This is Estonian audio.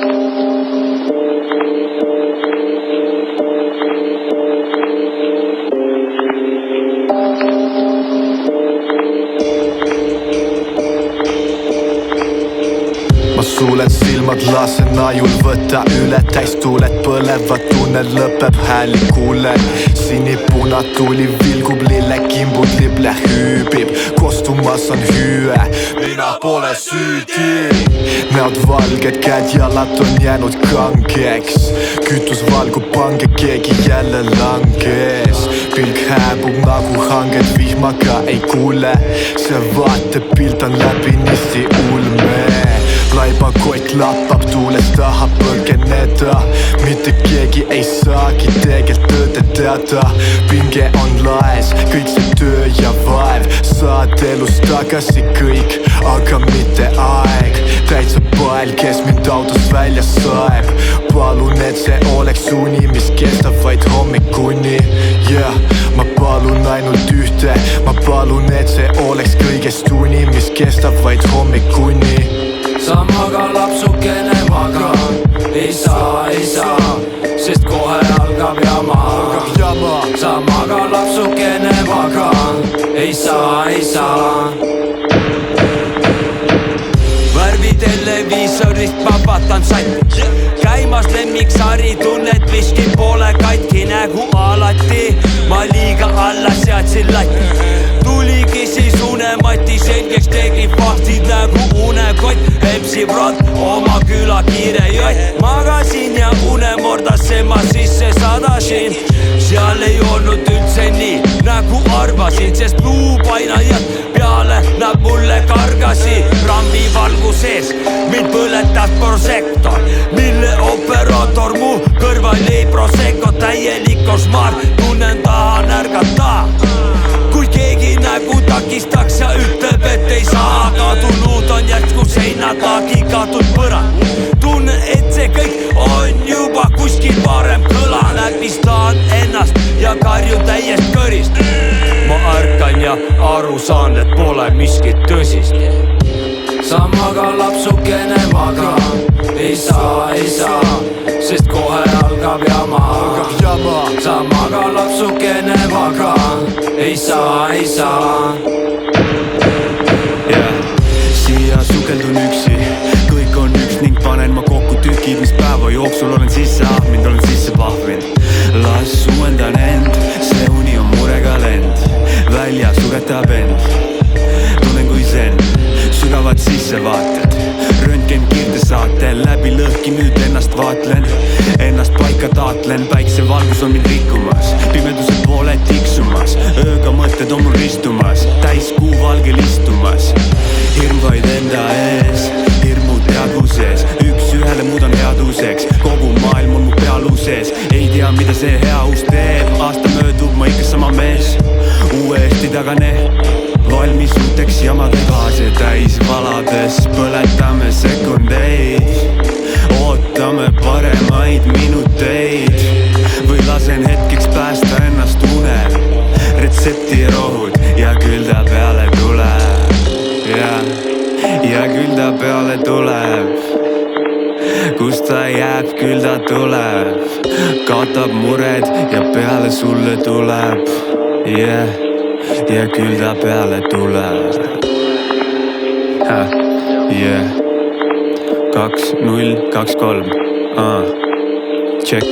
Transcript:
Ma sulen silmad, lasen ajul võtta üle, täistuuled põlevad, tunnel lõpeb, hääli kuulen. Sinipuna tuli vilgub, lillekimbud lible hüübib, kostumas on hüüe, mina pole süüdi. Näod valged, käed-jalad on jäänud kangeks, kütus valgub pange, keegi jälle langes. Pilk hääbub nagu hanged, vihmaga ei kuule, see vaatepilt on läbinisti ulme. Laiba kott lappab, tuules tahab põgeneda, mitte keegi ei saagi tegelt tõde teada. Pinge on laes, kõik see töö ja vaev, saad elust tagasi kõik, aga mitte aeg. Täitsa pael, kes mind autost välja saeb, palun, et see oleks uni, mis kestab vaid hommikuni. Yeah, ma palun ainult ühte, ma palun, et see oleks kõigest uni, mis kestab vaid hommikuni. Sa maga lapsukene maga, ei saa, sest kohe algab jama. Sa maga lapsukene maga, ei saa. Värvi televiisorist ma vaatan satti, käimas lemmiksari, tunned miski pole katki. Nägu alati, ma liiga alla seadsin latti. Tuligi siis unemati, selgeks tegi faktid nagu unekott. Hepsi vrot, oma küla kiire jott. Magasin ja unemordasse ma sisse sadasin. Seal ei olnud üldse nii, nagu arvasin, sest luupainajad peale nad mulle kargasi. Rambi valgus ees, mind põletas prosektor, mille operaator mu kõrval ei prosecco. Täielik košmaar, tunnen tahan ärgata, kui keegi nägu takistaks ja ütleb, et ei saa. Kadunud on järsku seinad, lagi katud põrand. Tunnen, et see kõik on juba kuskil varem kõlan. Häbistan ennast ja karjun täiest kõrist. Ma ärkan ja aru saan, et pole miskit tõsist. Sa maga lapsukene maga, ei saa, sest kohe algab jama. Sa maga lapsukene maga, ei saa. Siia sukeldun üksi, kõik on üks ning panen ma kokku tükid, mis päeva jooksul olen sisse ahminud, olen sisse pahvinud. Las uuendan end, see uni on murega lend, välja suretab end. Tunnen kui zen, sügavad sissevaated, röntgen kiirtesaatel, läbi lõhki nüüd ennast vaatlen. Ennast paika taatlen, päiksevalgus on mind rikkumas, pimeduse poole tiksumas. Ööga mõtted on mul ristumas, täiskuu valgel istumas. Hirm vaid enda ees, hirmu teadvuses, üks ühele muudan headuseks. Kogu maailm on mu pealuu sees, ei tea mida see heaus teeb. Aasta möödub, ma ikka sama mees, uuesti tagane, valmis uuteks jamadega. Gaase täis valades, põletame sekundeid, ootame paremaid minuteid. Või lasen hetkeks päästa ennast unel, retseptirohud ja küll ta peale tuleb. Ja küll ta peale tuleb, kus ta jääb, küll ta tuleb. Kaotab mured ja peale sulle tuleb. Ja küll ta peale tuleb. 2-0-2-3 check.